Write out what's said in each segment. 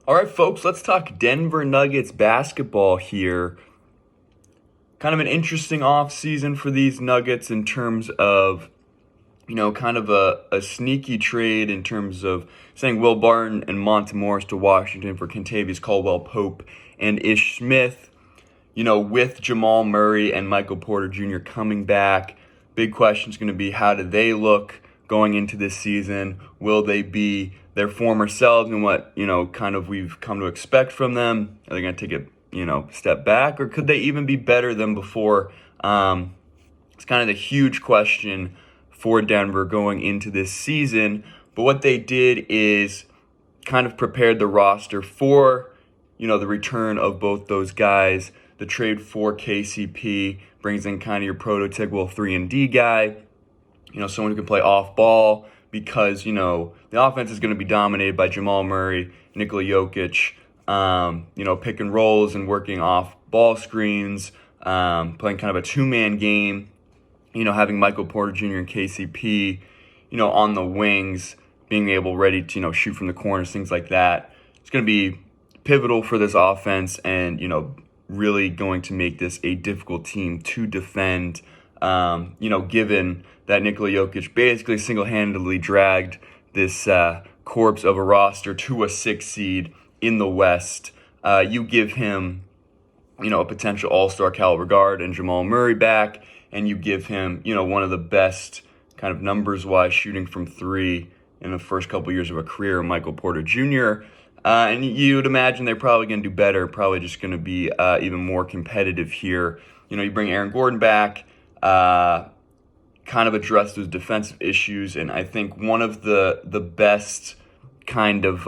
All right, folks, let's talk Denver Nuggets basketball here. Kind of an interesting offseason for these Nuggets in terms of, kind of a sneaky trade in terms of sending Will Barton and Monte Morris to Washington for Kentavious Caldwell-Pope and Ish Smith. With Jamal Murray and Michael Porter Jr. coming back, big question is going to be how do they look going into this season? Will they be their former selves and what, kind of we've come to expect from them? Are they going to take a, step back, or could they even be better than before? It's kind of the huge question for Denver going into this season. But what they did is kind of prepared the roster for, the return of both those guys. The trade for KCP brings in kind of your prototypical 3-and-D guy, someone who can play off ball because, the offense is going to be dominated by Jamal Murray, Nikola Jokic, pick and rolls and working off ball screens, playing kind of a two-man game, having Michael Porter Jr. and KCP, on the wings, being able ready to, shoot from the corners, things like that. It's going to be pivotal for this offense and, really going to make this a difficult team to defend, given that Nikola Jokic basically single-handedly dragged this corpse of a roster to a 6 seed in the West. You give him, a potential all-star caliber guard and Jamal Murray back, and you give him, one of the best kind of numbers-wise shooting from three in the first couple years of a career, Michael Porter Jr., and you'd imagine they're probably going to do better, probably just going to be even more competitive here. You bring Aaron Gordon back, kind of address those defensive issues, and I think one of the best kind of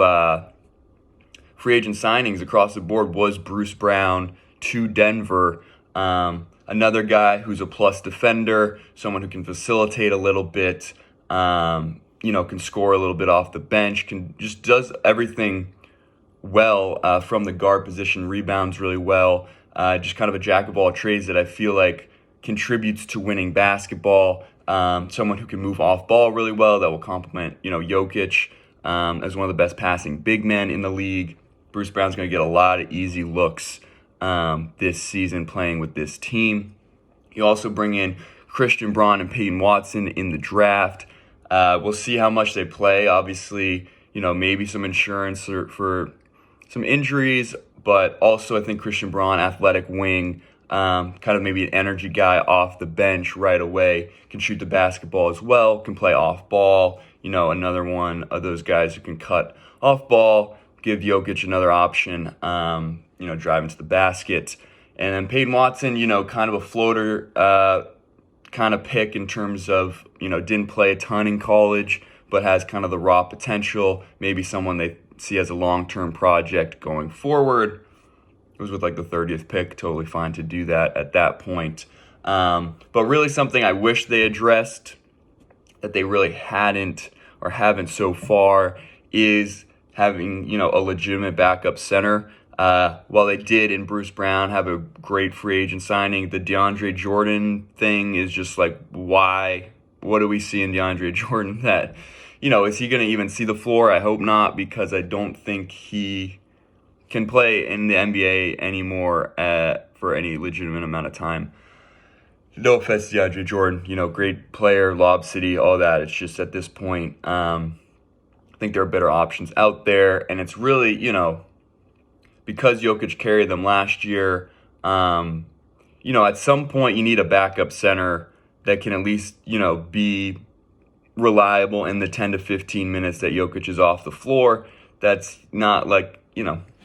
free agent signings across the board was Bruce Brown to Denver. Another guy who's a plus defender, someone who can facilitate a little bit, can score a little bit off the bench, just does everything well from the guard position, rebounds really well, just kind of a jack of all trades that I feel like contributes to winning basketball. Someone who can move off ball really well that will complement, Jokic as one of the best passing big men in the league. Bruce Brown's going to get a lot of easy looks this season playing with this team. You also bring in Christian Braun and Peyton Watson in the draft. We'll see how much they play. Obviously, maybe some insurance for some injuries, but also I think Christian Braun, athletic wing, kind of maybe an energy guy off the bench right away, can shoot the basketball as well, can play off ball. Another one of those guys who can cut off ball, give Jokic another option, driving to the basket. And then Peyton Watson, kind of a floater kind of pick in terms of, didn't play a ton in college, but has kind of the raw potential, maybe someone they see as a long-term project going forward. It was with like the 30th pick, totally fine to do that at that point. But really something I wish they addressed that they really hadn't or haven't so far is having, a legitimate backup center. While they did in Bruce Brown have a great free agent signing, the DeAndre Jordan thing is just like, why? What do we see in DeAndre Jordan that, is he going to even see the floor? I hope not, because I don't think he can play in the NBA anymore for any legitimate amount of time. No offense to DeAndre Jordan, great player, Lob City, all that. It's just at this point, I think there are better options out there, and it's really, because Jokic carried them last year, at some point you need a backup center that can at least, be reliable in the 10 to 15 minutes that Jokic is off the floor. That's not like,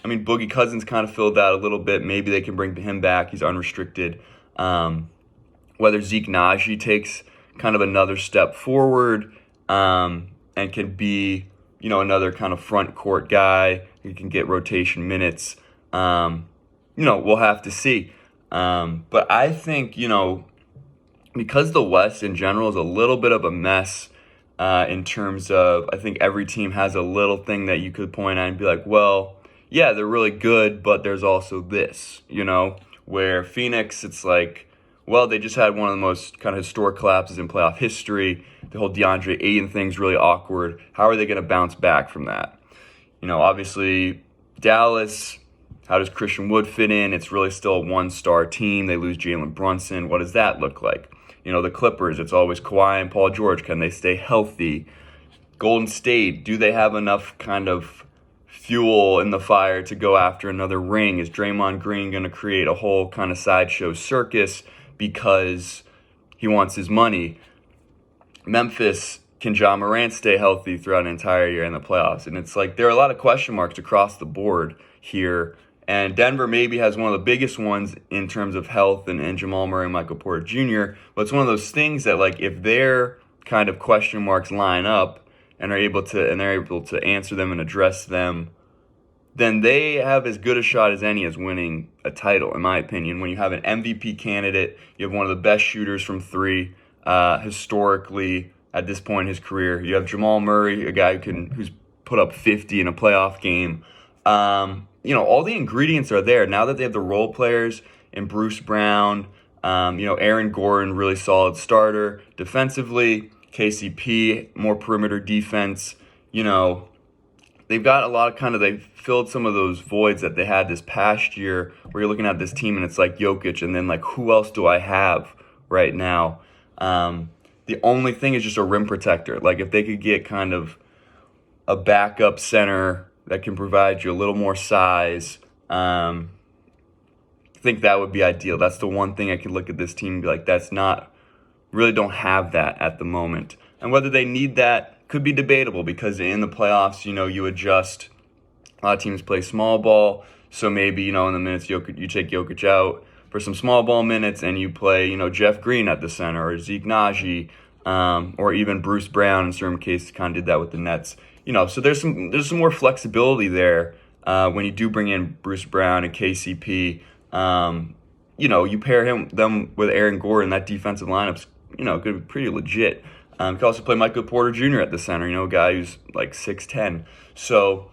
Boogie Cousins kind of filled that a little bit. Maybe they can bring him back. He's unrestricted. Whether Zeke Naji takes kind of another step forward and can be, another kind of front court guy who can get rotation minutes, we'll have to see. But I think, because the West in general is a little bit of a mess in terms of, I think every team has a little thing that you could point at and be like, well, yeah, they're really good, but there's also this, where Phoenix, it's like, well, they just had one of the most kind of historic collapses in playoff history. The whole DeAndre Ayton thing's really awkward. How are they going to bounce back from that? Obviously, Dallas, how does Christian Wood fit in? It's really still a one-star team. They lose Jalen Brunson. What does that look like? The Clippers, it's always Kawhi and Paul George. Can they stay healthy? Golden State, do they have enough kind of fuel in the fire to go after another ring? Is Draymond Green going to create a whole kind of sideshow circus because he wants his money? Memphis, can Ja Morant stay healthy throughout an entire year in the playoffs? And it's like there are a lot of question marks across the board here. And Denver maybe has one of the biggest ones in terms of health and Jamal Murray and Michael Porter Jr. But it's one of those things that, like, if their kind of question marks line up and they're able to answer them and address them, then they have as good a shot as any as winning a title, in my opinion. When you have an MVP candidate, you have one of the best shooters from three historically at this point in his career. You have Jamal Murray, a guy who's put up 50 in a playoff game. All the ingredients are there. Now that they have the role players in Bruce Brown, Aaron Gordon, really solid starter. Defensively, KCP, more perimeter defense. They've got a lot of they've filled some of those voids that they had this past year where you're looking at this team and it's like Jokic and then like who else do I have right now? The only thing is just a rim protector. Like if they could get kind of a backup center that can provide you a little more size, I think that would be ideal. That's the one thing I could look at this team and be like, really don't have that at the moment. And whether they need that could be debatable because in the playoffs, you adjust. A lot of teams play small ball, so maybe, in the minutes you take Jokic out for some small ball minutes and you play, Jeff Green at the center or Zeke Naji, or even Bruce Brown in certain cases kind of did that with the Nets. So there's some more flexibility there when you do bring in Bruce Brown and KCP. You pair them with Aaron Gordon, that defensive lineup's going to be pretty legit. You can also play Michael Porter Jr. at the center, a guy who's like 6'10". So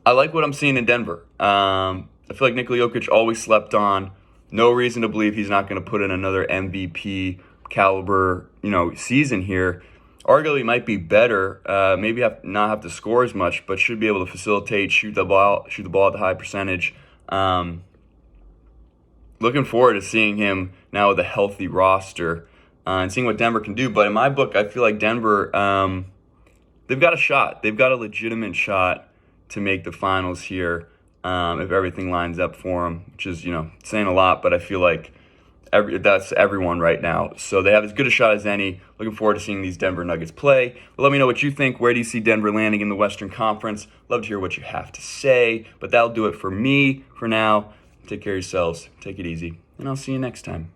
I like what I'm seeing in Denver. I feel like Nikola Jokic always slept on. No reason to believe he's not going to put in another MVP caliber, season here. Arguably might be better. Maybe not have to score as much, but should be able to facilitate, shoot the ball at a high percentage. Looking forward to seeing him now with a healthy roster and seeing what Denver can do. But in my book, I feel like Denver, they've got a shot. They've got a legitimate shot to make the finals here if everything lines up for them, which is, saying a lot, but I feel like that's everyone right now. So they have as good a shot as any. Looking forward to seeing these Denver Nuggets play. But let me know what you think. Where do you see Denver landing in the Western Conference? Love to hear what you have to say. But that'll do it for me for now. Take care of yourselves. Take it easy. And I'll see you next time.